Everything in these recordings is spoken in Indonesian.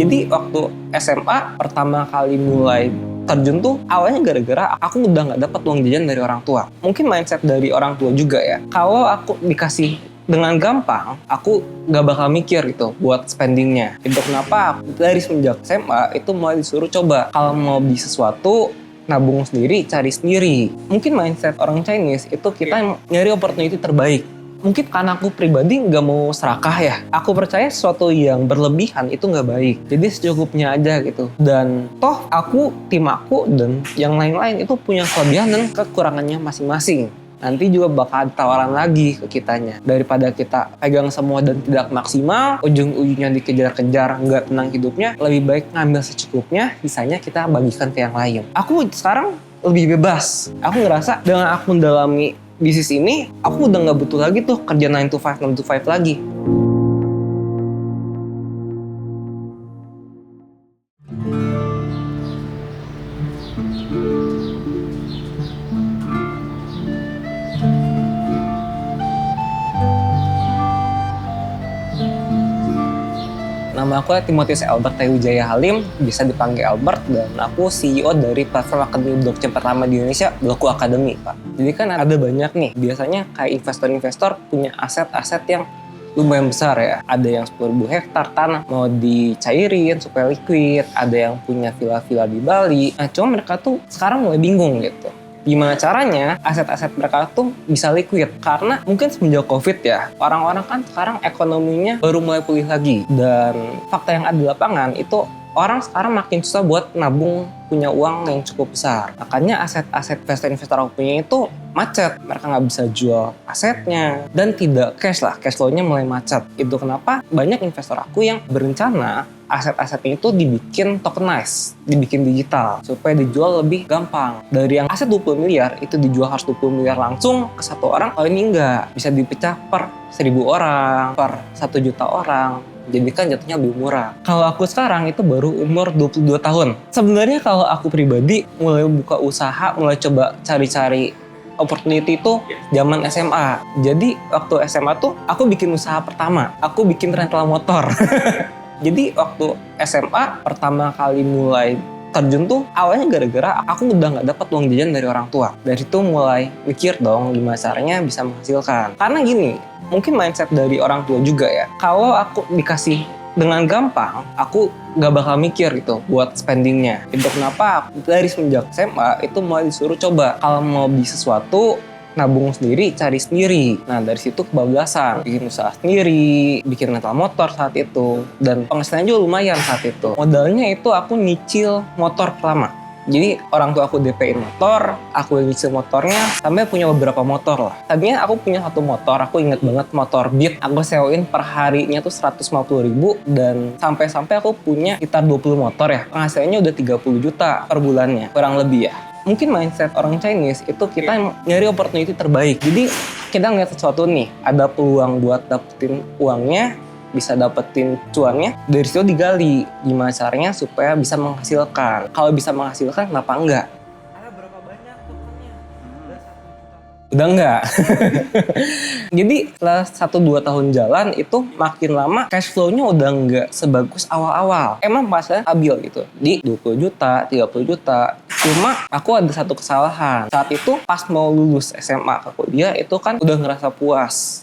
Jadi waktu SMA pertama kali mulai terjun tuh awalnya gara-gara aku udah nggak dapat uang jajan dari orang tua. Mungkin mindset dari orang tua juga ya. Kalau aku dikasih dengan gampang, aku nggak bakal mikir gitu buat spendingnya. Itu kenapa aku dari semenjak SMA itu mulai disuruh coba kalau mau beli sesuatu nabung sendiri, cari sendiri. Mungkin mindset orang Chinese itu kita nyari opportunity terbaik. Mungkin karena aku pribadi nggak mau serakah ya. Aku percaya sesuatu yang berlebihan itu nggak baik. Jadi secukupnya aja gitu. Dan toh tim aku dan yang lain-lain itu punya kelebihan dan kekurangannya masing-masing. Nanti juga bakal ada tawaran lagi ke kitanya. Daripada kita pegang semua dan tidak maksimal, ujung-ujungnya dikejar-kejar, nggak tenang hidupnya, lebih baik ngambil secukupnya, sisanya kita bagikan ke yang lain. Aku sekarang lebih bebas. Aku ngerasa dengan aku mendalami bisnis ini, aku udah nggak butuh lagi tuh kerja 9 to 5 lagi. Nama aku Timotius Albert Wijaya Halim, bisa dipanggil Albert, dan aku CEO dari platform akademi blockchain pertama di Indonesia, Bloku Academy, Pak. Jadi kan ada banyak nih, biasanya kayak investor-investor punya aset-aset yang lumayan besar ya. Ada yang 10.000 hektar tanah mau dicairin supaya liquid, ada yang punya villa-villa di Bali. Nah, cuma mereka tuh sekarang mulai bingung gitu. Gimana caranya aset-aset mereka tuh bisa liquid? Karena mungkin semenjak COVID ya, orang-orang kan sekarang ekonominya baru mulai pulih lagi. Dan fakta yang ada di lapangan itu orang sekarang makin susah buat nabung punya uang yang cukup besar. Makanya aset-aset investor aku punya itu macet. Mereka nggak bisa jual asetnya. Dan tidak cash flow-nya mulai macet. Itu kenapa banyak investor aku yang berencana aset-asetnya itu dibikin tokenized, dibikin digital, supaya dijual lebih gampang. Dari yang aset 20 miliar, itu dijual harus 20 miliar langsung ke satu orang, kalau ini enggak. Bisa dipecah per 1.000 orang, per 1 juta orang. Jadi kan jatuhnya lebih murah. Kalau aku sekarang itu baru umur 22 tahun. Sebenarnya kalau aku pribadi mulai buka usaha, mulai coba cari-cari opportunity itu zaman SMA. Jadi waktu SMA tuh aku bikin usaha pertama. Aku bikin rental motor. Jadi waktu SMA pertama kali mulai terjun tuh awalnya gara-gara aku udah nggak dapat uang jajan dari orang tua. Dari situ mulai mikir dong gimana caranya bisa menghasilkan. Karena gini, mungkin mindset dari orang tua juga ya. Kalau aku dikasih dengan gampang, aku nggak bakal mikir gitu buat spendingnya. Itu kenapa aku dari semenjak SMA itu mulai disuruh coba kalau mau beli sesuatu nabung sendiri, cari sendiri. Nah dari situ kebablasan, bikin usaha sendiri, bikin rental motor saat itu, dan penghasilannya juga lumayan saat itu. Modalnya itu aku nyicil motor pertama. Jadi orang tua aku DP-in motor, aku yang nyicil motornya, sampai punya beberapa motor lah. Tadinya aku punya satu motor, aku inget banget motor Beat, aku sewain per harinya tuh 150.000, dan sampai-sampai aku punya sekitar 20 motor ya. Penghasilannya udah 30 juta per bulannya, kurang lebih ya. Mungkin mindset orang Chinese itu kita nyari opportunity terbaik. Jadi kita ngeliat sesuatu nih, ada peluang buat dapetin uangnya, bisa dapetin cuannya, dari situ digali gimana caranya supaya bisa menghasilkan. Kalau bisa menghasilkan, kenapa enggak? Ada berapa banyak tokennya? Udah enggak. Jadi setelah 1-2 tahun jalan itu makin lama cash flow-nya udah enggak sebagus awal-awal. Emang pasnya stabil gitu, di 20 juta, 30 juta. Cuma aku ada satu kesalahan. Saat itu pas mau lulus SMA ke kuliah itu kan udah ngerasa puas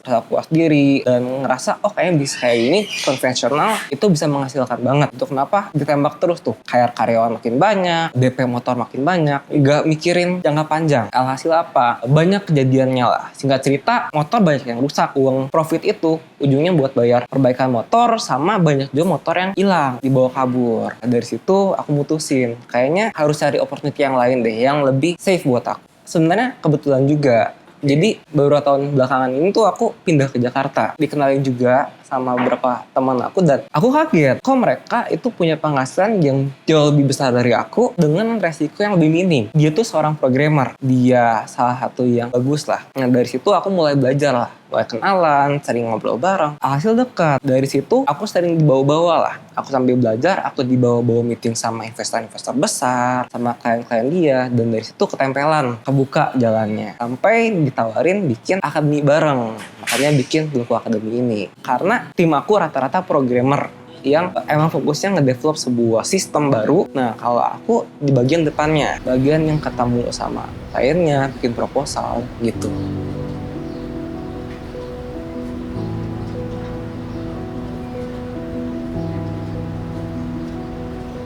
diri dan ngerasa kayaknya bisnis kayak ini konvensional itu bisa menghasilkan banget. Itu kenapa ditembak terus tuh. Hire karyawan makin banyak, DP motor makin banyak, gak mikirin jangka panjang. Alhasil apa? Banyak kejadiannya lah. Singkat cerita, motor banyak yang rusak. Uang profit itu ujungnya buat bayar perbaikan motor, sama banyak juga motor yang hilang, dibawa kabur. Dari situ aku mutusin, kayaknya harus cari opportunity yang lain deh, yang lebih safe buat aku. Sebenarnya kebetulan juga. Jadi beberapa tahun belakangan ini tuh aku pindah ke Jakarta. Dikenalin juga sama beberapa teman aku dan aku kaget kok mereka itu punya penghasilan yang jauh lebih besar dari aku dengan resiko yang lebih minim. Dia tuh seorang programmer. Dia salah satu yang bagus lah. Nah dari situ aku mulai belajar lah. Mulai kenalan, sering ngobrol bareng. Hasil dekat. Dari situ aku sering dibawa-bawa lah. Aku sambil belajar, aku dibawa-bawa meeting sama investor-investor besar, sama klien-klien dia. Dan dari situ ketempelan, kebuka jalannya. Sampai ditawarin bikin akademi bareng. Makanya bikin Bloku Academy ini. Karena tim aku rata-rata programmer yang emang fokusnya ngedevelop sebuah sistem baru. Nah, kalau aku di bagian depannya, bagian yang ketemu sama kliennya, bikin proposal gitu.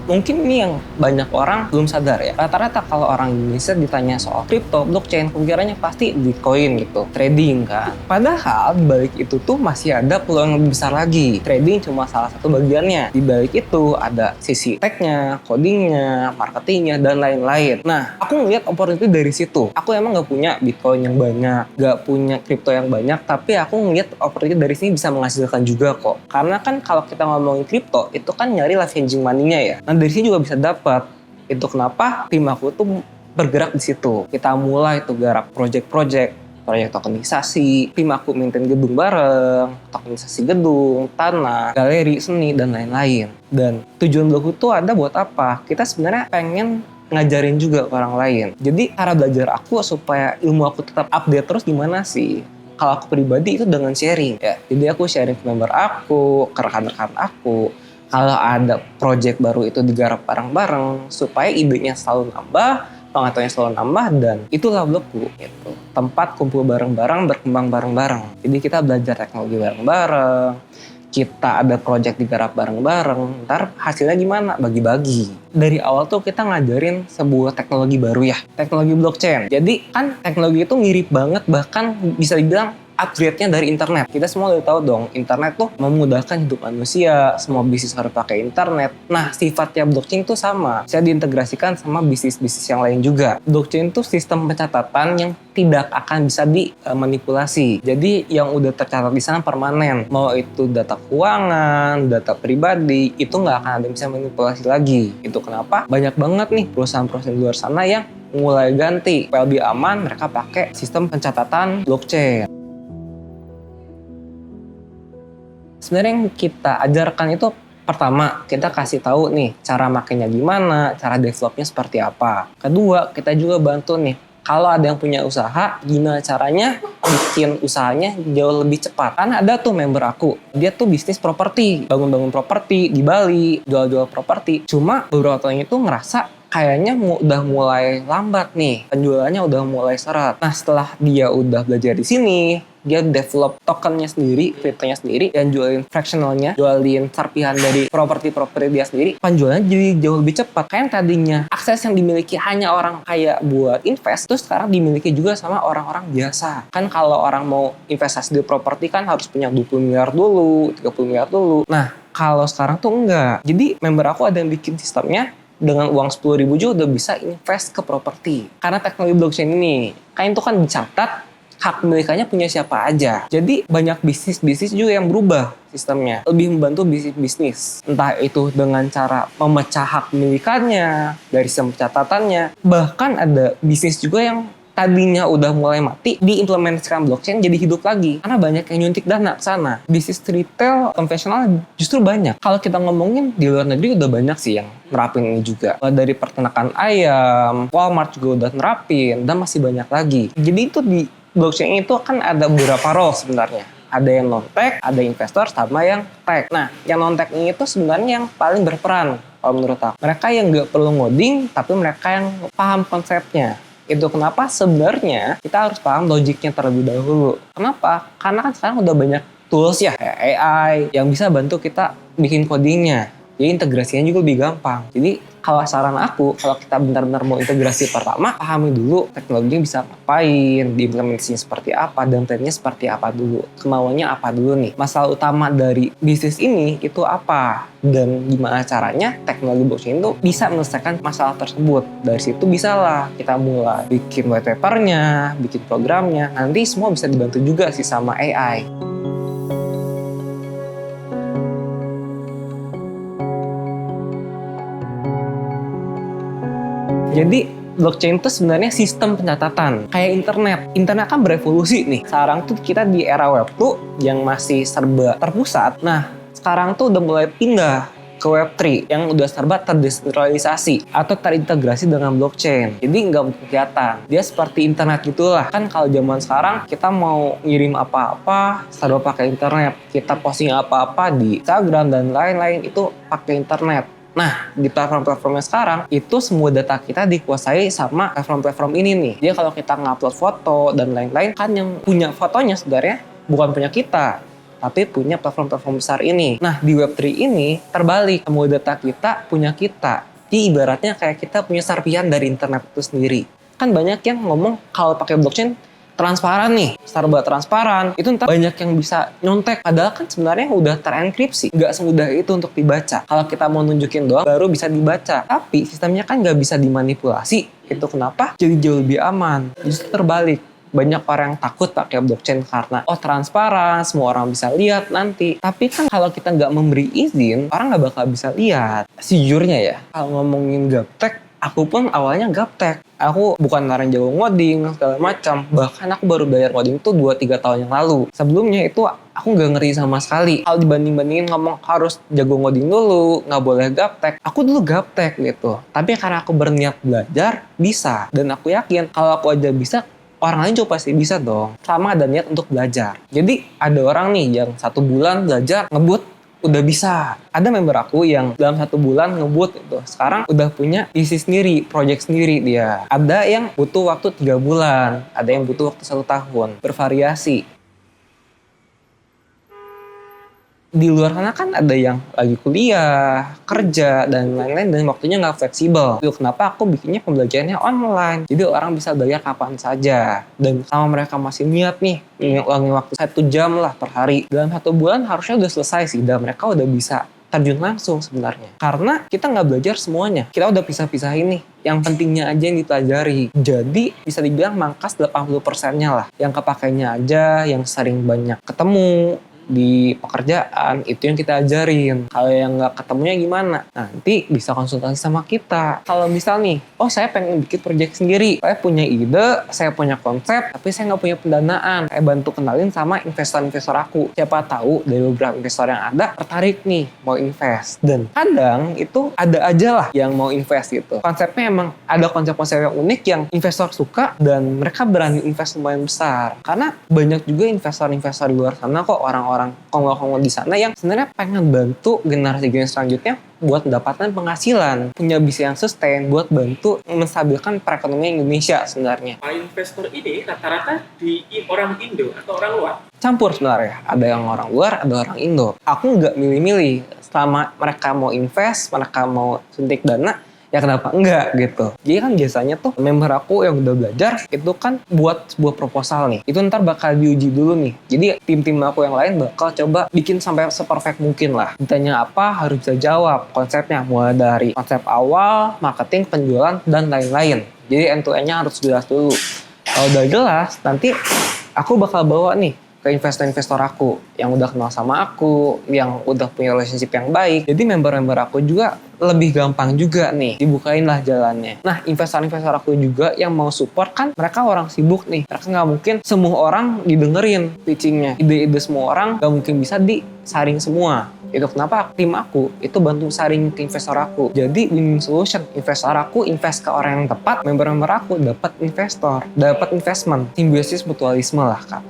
Mungkin ini yang banyak orang belum sadar ya. Rata-rata kalau orang Indonesia ditanya soal kripto, blockchain, pemikirannya pasti Bitcoin gitu, trading kan. Padahal di balik itu tuh masih ada peluang lebih besar lagi. Trading cuma salah satu bagiannya. Di balik itu ada sisi tech-nya, coding-nya, marketingnya, dan lain-lain. Nah, aku ngeliat opportunity dari situ. Aku emang nggak punya Bitcoin yang banyak, nggak punya kripto yang banyak, tapi aku ngeliat opportunity dari sini bisa menghasilkan juga kok. Karena kan kalau kita ngomongin kripto, itu kan nyari life changing money-nya ya. Nah, dari sini juga bisa dapat. Itu kenapa tim aku tuh bergerak di situ. Kita mulai tuh garap proyek tokenisasi, tim aku maintain gedung bareng, tokenisasi gedung, tanah, galeri, seni, dan lain-lain. Dan tujuan blogku tuh ada buat apa? Kita sebenarnya pengen ngajarin juga ke orang lain. Jadi cara belajar aku supaya ilmu aku tetap update terus gimana sih? Kalau aku pribadi itu dengan sharing ya. Jadi aku sharing ke member aku, ke rekan-rekan aku. Kalau ada project baru itu digarap bareng-bareng supaya idenya selalu nambah, pengetahuannya selalu nambah, dan itulah blogku gitu. Tempat kumpul bareng-bareng, berkembang bareng-bareng. Jadi kita belajar teknologi bareng-bareng, kita ada project digarap bareng-bareng, ntar hasilnya gimana? Bagi-bagi. Dari awal tuh kita ngajarin sebuah teknologi baru ya, teknologi blockchain. Jadi kan teknologi itu mirip banget, bahkan bisa dibilang upgrade-nya dari internet. Kita semua udah tahu dong, internet tuh memudahkan hidup manusia, semua bisnis harus pakai internet. Nah, sifatnya blockchain tuh sama, bisa diintegrasikan sama bisnis-bisnis yang lain juga. Blockchain tuh sistem pencatatan yang tidak akan bisa dimanipulasi. Jadi yang udah tercatat di sana permanen. Mau itu data keuangan, data pribadi, itu nggak akan ada yang bisa manipulasi lagi. Itu kenapa banyak banget nih perusahaan-perusahaan di luar sana yang mulai ganti. Supaya lebih aman, mereka pakai sistem pencatatan blockchain. Sebenarnya yang kita ajarkan itu pertama, kita kasih tahu nih cara makainya gimana, cara developnya seperti apa. Kedua, kita juga bantu nih, kalau ada yang punya usaha, gimana caranya bikin usahanya jauh lebih cepat. Karena ada tuh member aku, dia tuh bisnis properti, bangun-bangun properti di Bali, jual-jual properti. Cuma beberapa tahun itu ngerasa kayaknya udah mulai lambat nih, penjualannya udah mulai seret. Nah, setelah dia udah belajar di sini, dia develop tokennya sendiri, kriptonya sendiri, dan jualin fractionalnya, jualin serpihan dari properti dia sendiri, penjualannya jadi jauh lebih cepat. Kayak yang tadinya akses yang dimiliki hanya orang kaya buat invest, terus sekarang dimiliki juga sama orang-orang biasa. Kan kalau orang mau investasi di properti kan harus punya 20 miliar dulu, 30 miliar dulu. Nah, kalau sekarang tuh enggak. Jadi member aku ada yang bikin sistemnya, dengan uang 10.000 juga udah bisa invest ke properti. Karena teknologi blockchain ini, kan itu kan dicatat, hak milikannya punya siapa aja. Jadi banyak bisnis-bisnis juga yang berubah sistemnya. Lebih membantu bisnis-bisnis. Entah itu dengan cara memecah hak milikannya, dari sistem pencatatannya. Bahkan ada bisnis juga yang tadinya udah mulai mati, diimplementasikan blockchain jadi hidup lagi. Karena banyak yang nyuntik dana ke sana. Bisnis retail konvensional justru banyak. Kalau kita ngomongin di luar negeri udah banyak sih yang nerapin ini juga. Dari peternakan ayam, Walmart juga udah nerapin, dan masih banyak lagi. Jadi itu di blockchain itu kan ada beberapa role sebenarnya. Ada yang non-tech, ada investor, sama yang tech. Nah, yang non-tech ini itu sebenarnya yang paling berperan kalau menurut aku. Mereka yang nggak perlu ngoding, tapi mereka yang paham konsepnya. Itu kenapa sebenarnya kita harus paham logiknya terlebih dahulu. Kenapa? Karena kan sekarang udah banyak tools ya, kayak AI, yang bisa bantu kita bikin codingnya. Jadi integrasinya juga lebih gampang. Jadi kalau saran aku, kalau kita benar-benar mau integrasi pertama, pahami dulu teknologinya bisa ngapain, diimplementasinya seperti apa, dan plannya seperti apa dulu. Kemauannya apa dulu nih. Masalah utama dari bisnis ini itu apa, dan gimana caranya teknologi blockchain itu bisa menyelesaikan masalah tersebut. Dari situ bisalah kita mulai bikin white papernya, bikin programnya. Nanti semua bisa dibantu juga sih sama AI. Jadi blockchain itu sebenarnya sistem pencatatan kayak internet. Internet kan berevolusi nih. Sekarang tuh kita di era web tuh yang masih serba terpusat. Nah, sekarang tuh udah mulai pindah ke Web3 yang udah serba terdesentralisasi atau terintegrasi dengan blockchain. Jadi nggak mungkin kelihatan. Dia seperti internet gitulah. Kan kalau zaman sekarang kita mau ngirim apa-apa serba pakai internet. Kita posting apa-apa di Instagram dan lain-lain itu pakai internet. Nah, di platform-platformnya sekarang, itu semua data kita dikuasai sama platform-platform ini nih. Dia kalau kita ngupload foto dan lain-lain, kan yang punya fotonya sebenarnya bukan punya kita, tapi punya platform-platform besar ini. Nah, di Web3 ini terbalik. Semua data kita punya kita. Jadi ibaratnya kayak kita punya serpihan dari internet itu sendiri. Kan banyak yang ngomong kalau pakai blockchain, transparan nih, serba transparan, itu ntar banyak yang bisa nyontek. Padahal kan sebenarnya udah terenkripsi. Nggak semudah itu untuk dibaca. Kalau kita mau nunjukin doang, baru bisa dibaca. Tapi sistemnya kan nggak bisa dimanipulasi. Itu kenapa? Jadi jauh lebih aman. Justru terbalik. Banyak orang yang takut pakai blockchain karena transparan, semua orang bisa lihat nanti. Tapi kan kalau kita nggak memberi izin, orang nggak bakal bisa lihat. Sejujurnya ya, kalau ngomongin gaptek, aku pun awalnya gaptek. Aku bukan orang jago ngoding, segala macam. Bahkan aku baru belajar ngoding tuh 2-3 tahun yang lalu. Sebelumnya itu aku nggak ngerti sama sekali. Kalau dibanding-bandingin ngomong harus jago ngoding dulu, nggak boleh gaptek. Aku dulu gaptek gitu. Tapi karena aku berniat belajar, bisa. Dan aku yakin kalau aku aja bisa, orang lain juga pasti bisa dong. Sama ada niat untuk belajar. Jadi ada orang nih yang 1 bulan belajar ngebut, udah bisa. Ada member aku yang dalam 1 bulan ngebut itu. Sekarang udah punya isi sendiri, project sendiri dia. Ada yang butuh waktu 3 bulan. Ada yang butuh waktu 1 tahun. Bervariasi. Di luar sana kan ada yang lagi kuliah, kerja, dan lain-lain, dan waktunya nggak fleksibel. Itu kenapa aku bikinnya pembelajarannya online. Jadi orang bisa belajar kapan saja. Dan sama mereka masih niat nih, ngulangin waktu 1 jam lah per hari. Dalam 1 bulan harusnya udah selesai sih, dan mereka udah bisa terjun langsung sebenarnya. Karena kita nggak belajar semuanya. Kita udah pisah-pisahin nih. Yang pentingnya aja yang dipelajari. Jadi bisa dibilang mangkas 80%-nya lah. Yang kepakainya aja, yang sering banyak ketemu di pekerjaan, itu yang kita ajarin. Kalau yang nggak ketemunya gimana? Nanti bisa konsultasi sama kita. Kalau misal nih, oh saya pengen bikin project sendiri, saya punya ide, saya punya konsep, tapi saya nggak punya pendanaan. Saya bantu kenalin sama investor-investor aku. Siapa tahu dari beberapa investor yang ada tertarik nih mau invest. Dan kadang itu ada aja lah yang mau invest gitu. Konsepnya emang ada konsep-konsep yang unik yang investor suka dan mereka berani invest lumayan besar. Karena banyak juga investor-investor di luar sana kok, orang-orang konglo-konglo di sana yang sebenarnya pengen bantu generasi-generasi selanjutnya buat mendapatkan penghasilan, punya bisnis yang sustain buat bantu menstabilkan perekonomian Indonesia sebenarnya. Investor ini rata-rata di orang Indo atau orang luar? Campur sebenarnya, ada yang orang luar, ada orang Indo. Aku nggak milih-milih, selama mereka mau invest, mereka mau suntik dana, ya kenapa enggak gitu. Jadi kan biasanya tuh member aku yang udah belajar itu kan buat sebuah proposal nih. Itu ntar bakal diuji dulu nih. Jadi tim-tim aku yang lain bakal coba bikin sampai seperfect mungkin lah. Ditanya apa harus bisa jawab konsepnya. Mulai dari konsep awal, marketing, penjualan, dan lain-lain. Jadi end to end-nya harus jelas dulu. Kalau udah jelas, nanti aku bakal bawa nih ke investor-investor aku yang udah kenal sama aku, yang udah punya relationship yang baik. Jadi member-member aku juga lebih gampang juga nih, dibukain lah jalannya. Nah, investor-investor aku juga yang mau support kan mereka orang sibuk nih. Mereka nggak mungkin semua orang didengerin pitchingnya. Ide-ide semua orang nggak mungkin bisa disaring semua. Itu kenapa tim aku itu bantu saring ke investor aku. Jadi win-win solution. Investor aku invest ke orang yang tepat, member-member aku dapat investor, dapat investment. Simbiosis mutualisme lah Kak.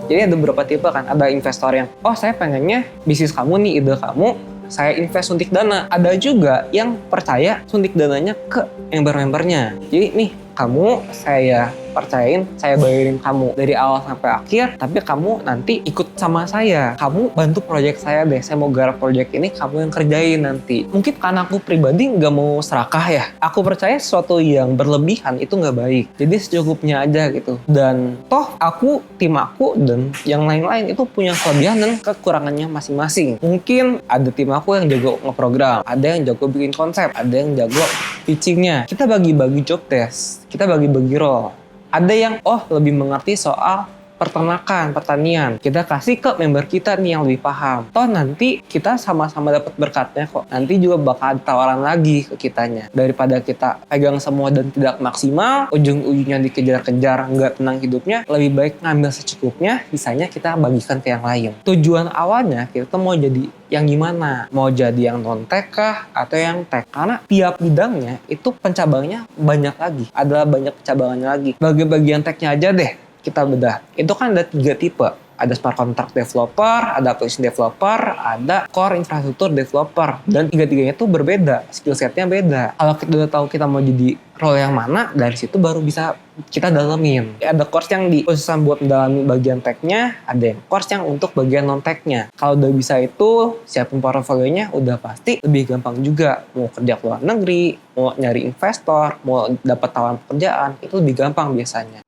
Jadi ada beberapa tipe kan, ada investor yang, oh saya pengennya bisnis kamu nih, ide kamu, saya invest suntik dana. Ada juga yang percaya suntik dananya ke member-membernya. Jadi nih, kamu saya percayain, saya bayarin kamu dari awal sampai akhir, tapi kamu nanti ikut sama saya. Kamu bantu proyek saya deh, saya mau garap proyek ini, kamu yang kerjain nanti. Mungkin karena aku pribadi nggak mau serakah ya. Aku percaya sesuatu yang berlebihan itu nggak baik. Jadi secukupnya aja gitu. Dan toh aku, tim aku, dan yang lain-lain itu punya kelebihan dan kekurangannya masing-masing. Mungkin ada tim aku yang jago ngeprogram, ada yang jago bikin konsep, ada yang jago pitchingnya. Kita bagi-bagi job desk, kita bagi-bagi role. Ada yang lebih mengerti soal peternakan, pertanian. Kita kasih ke member kita nih yang lebih paham. Toh nanti kita sama-sama dapat berkatnya kok. Nanti juga bakal ada tawaran lagi ke kitanya. Daripada kita pegang semua dan tidak maksimal, ujung-ujungnya dikejar-kejar, nggak tenang hidupnya, lebih baik ngambil secukupnya, sisanya kita bagikan ke yang lain. Tujuan awalnya kita tuh mau jadi yang gimana? Mau jadi yang non-tech kah? Atau yang tech? Karena tiap bidangnya itu pencabangnya banyak lagi. Ada banyak pencabangannya lagi. Bagian technya aja deh kita bedah. Itu kan ada 3 tipe. Ada smart contract developer, ada application developer, ada core infrastructure developer. Dan 3-tiganya itu berbeda, skill setnya beda. Kalau kita udah tahu kita mau jadi role yang mana, dari situ baru bisa kita dalamin. Ada course yang dikhususkan buat mendalami bagian tech-nya, ada yang course yang untuk bagian non-tech-nya. Kalau udah bisa itu, siapin portfolio-nya udah pasti lebih gampang juga. Mau kerja ke luar negeri, mau nyari investor, mau dapat tawaran pekerjaan, itu lebih gampang biasanya.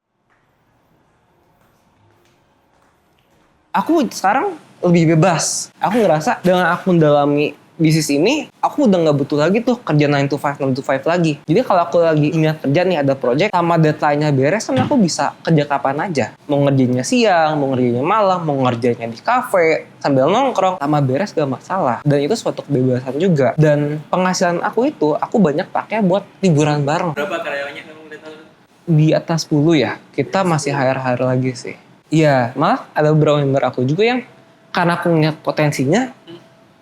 Aku sekarang lebih bebas. Aku ngerasa dengan aku mendalami bisnis ini, aku udah nggak butuh lagi tuh kerja 9 to 5, 9 to 5 lagi. Jadi kalau aku lagi niat kerja nih, ada project, sama deadline-nya beres, kan aku bisa kerja kapan aja. Mau ngerjainnya siang, mau ngerjainnya malam, mau ngerjainnya di kafe, sambil nongkrong, sama beres gak masalah. Dan itu suatu kebebasan juga. Dan penghasilan aku itu, aku banyak pakai buat liburan bareng. Berapa karyawannya kamu udah tahu? Di atas 10 ya, kita masih hire-hire lagi sih. Iya, malah ada beberapa member aku juga yang karena aku ngeliat potensinya,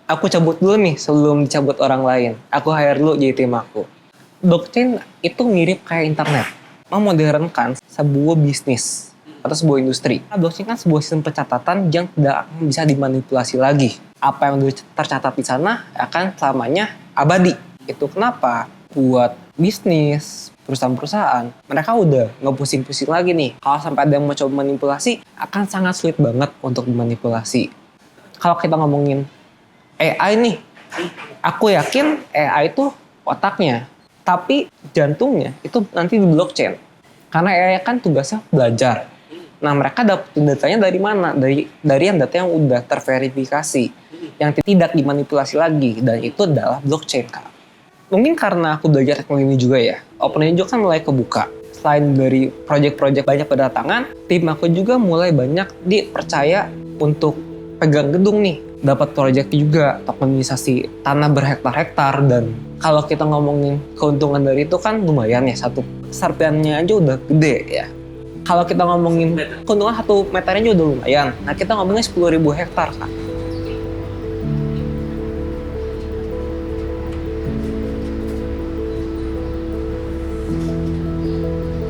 aku cabut dulu nih sebelum dicabut orang lain. Aku hire dulu jadi tim aku. Blockchain itu mirip kayak internet, memodernkan sebuah bisnis atau sebuah industri. Blockchain kan sebuah sistem pencatatan yang tidak akan bisa dimanipulasi lagi. Apa yang sudah tercatat di sana akan selamanya abadi. Itu kenapa buat bisnis, perusahaan-perusahaan, mereka udah nggak pusing-pusing lagi nih. Kalau sampai ada yang mau coba manipulasi, akan sangat sulit banget untuk dimanipulasi. Kalau kita ngomongin AI nih, aku yakin AI itu otaknya, tapi jantungnya itu nanti di blockchain. Karena AI kan tugasnya belajar. Nah, mereka dapat datanya dari mana? Dari yang data yang udah terverifikasi, yang tidak dimanipulasi lagi, dan itu adalah blockchain, Kak. Mungkin karena aku belajar teknologi ini juga ya, opportunity juga kan mulai kebuka. Selain dari project-project banyak berdatangan, tim aku juga mulai banyak dipercaya untuk pegang gedung nih. Dapat project juga, tokenisasi tanah berhektar-hektar, dan kalau kita ngomongin keuntungan dari itu kan lumayan ya, satu serpiannya aja udah gede ya. Kalau kita ngomongin keuntungan 1 meternya aja udah lumayan. Nah, kita ngomongin 10.000 hektar, Kak.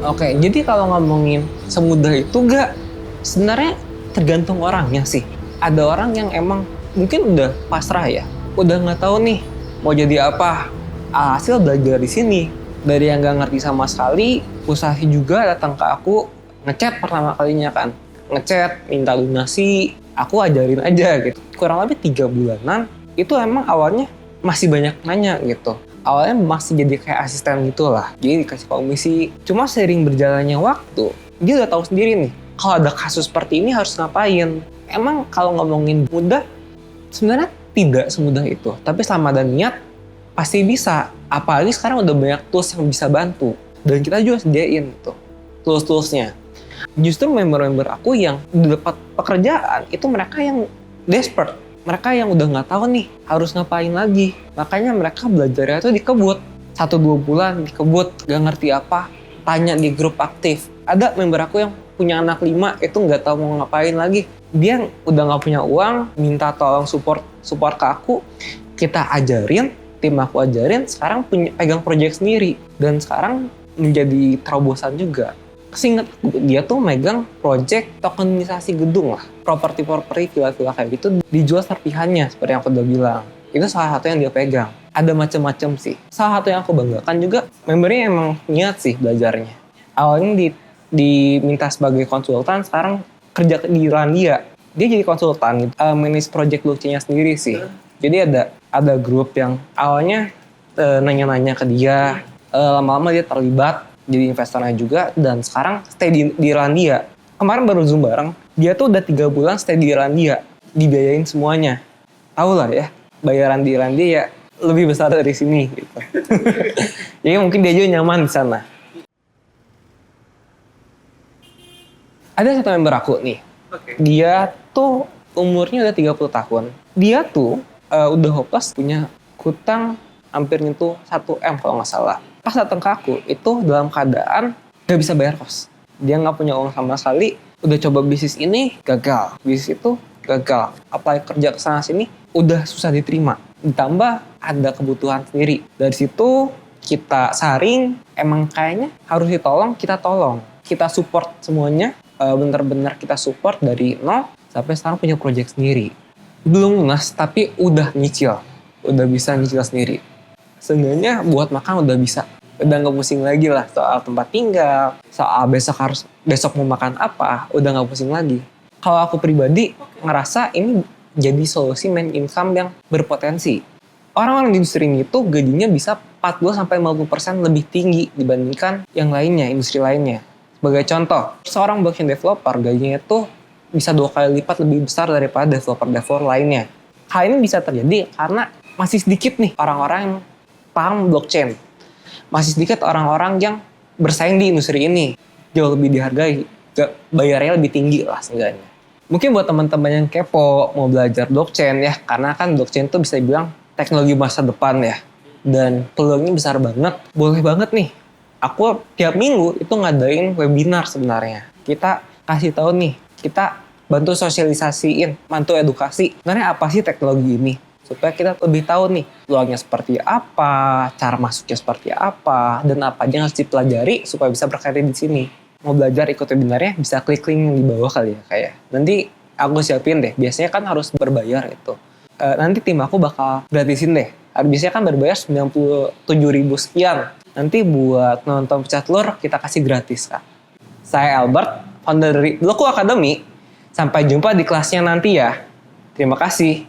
Oke, jadi kalau ngomongin semudah itu gak, sebenarnya tergantung orangnya sih. Ada orang yang emang mungkin udah pasrah ya, udah nggak tahu nih mau jadi apa. Hasil belajar di sini. Dari yang nggak ngerti sama sekali, Usahi juga datang ke aku, ngechat pertama kalinya kan, ngechat minta donasi, aku ajarin aja gitu. Kurang lebih 3 bulanan, itu emang awalnya masih banyak nanya gitu. Awalnya masih jadi kayak asisten gitu lah, jadi dikasih komisi. Cuma seiring berjalannya waktu, dia udah tahu sendiri nih, kalau ada kasus seperti ini harus ngapain. Emang kalau ngomongin mudah, sebenarnya tidak semudah itu. Tapi selama ada niat, pasti bisa. Apalagi sekarang udah banyak tools yang bisa bantu. Dan kita juga sediain gitu, tools-toolsnya. Justru member-member aku yang udah dapat pekerjaan, itu mereka yang desperate. Mereka yang udah nggak tahu nih harus ngapain lagi. Makanya mereka belajarnya tuh dikebut. 1-2 bulan dikebut, gak ngerti apa. Tanya di grup aktif. Ada member aku yang punya anak 5, itu nggak tahu mau ngapain lagi. Dia udah nggak punya uang, minta tolong support ke aku. Kita ajarin, tim aku ajarin, sekarang pegang project sendiri. Dan sekarang menjadi terobosan juga. Seingat dia tuh megang project tokenisasi gedung lah. Properti villa-villa kayak gitu dijual serpihannya seperti yang aku udah bilang. Itu salah satu yang dia pegang. Ada macam-macam sih. Salah satu yang aku banggakan juga, membernya emang niat sih belajarnya. Awalnya diminta sebagai konsultan, sekarang kerja di Irlandia. Dia jadi konsultan, manage project blockchain-nya sendiri sih. Jadi ada grup yang awalnya nanya-nanya ke dia, lama-lama dia terlibat jadi investornya juga, dan sekarang stay di Irlandia. Kemarin baru Zoom bareng, dia tuh udah 3 bulan stay di Irlandia, dibiayain semuanya. Tahu lah ya, bayaran di Irlandia ya lebih besar dari sini gitu. Jadi mungkin dia juga nyaman di sana. Ada satu member aku nih, Oke. dia tuh umurnya udah 30 tahun. Dia tuh udah hopeless, punya hutang hampir nyentuh 1 M kalau nggak salah. Pas datang ke aku, itu dalam keadaan nggak bisa bayar kos. Dia nggak punya uang sama sekali, udah coba bisnis ini, gagal. Bisnis itu, gagal. Apply kerja ke sana sini, udah susah diterima. Ditambah ada kebutuhan sendiri. Dari situ kita saring, emang kayaknya harus ditolong, kita tolong. Kita support semuanya, bener-bener kita support dari nol sampai sekarang punya project sendiri. Belum lunas tapi udah nyicil, udah bisa nyicil sendiri. Seenggaknya buat makan udah bisa, udah nggak pusing lagi lah soal tempat tinggal, soal besok mau makan apa, udah nggak pusing lagi. Kalau aku pribadi ngerasa ini jadi solusi main income yang berpotensi. Orang-orang di industri ini tuh gajinya bisa 40-50% lebih tinggi dibandingkan yang lainnya, industri lainnya. Sebagai contoh, seorang blockchain developer gajinya tuh bisa 2 kali lipat lebih besar daripada developer lainnya. Hal ini bisa terjadi karena masih sedikit nih orang-orang yang paham blockchain. Masih sedikit orang-orang yang bersaing di industri ini. Jauh lebih dihargai, bayarnya lebih tinggi lah seenggaknya. Mungkin buat teman-teman yang kepo mau belajar blockchain ya, karena kan blockchain tuh bisa dibilang teknologi masa depan ya. Dan peluangnya besar banget. Boleh banget nih. Aku tiap minggu itu ngadain webinar sebenarnya. Kita kasih tahu nih, kita bantu sosialisasiin, bantu edukasi. Sebenarnya apa sih teknologi ini? Supaya kita lebih tahu nih, peluangnya seperti apa, cara masuknya seperti apa, dan apa aja yang harus dipelajari supaya bisa berkarya di sini. Mau belajar ikut webinarnya, bisa klik link yang di bawah kali ya, kayak. Nanti aku siapin deh, biasanya kan harus berbayar itu. Nanti tim aku bakal gratisin deh. Biasanya kan berbayar 97.000 sekian. Nanti buat nonton pecah telur, kita kasih gratis, Kak. Saya Albert, founder dari Bloku Academy. Sampai jumpa di kelasnya nanti ya. Terima kasih.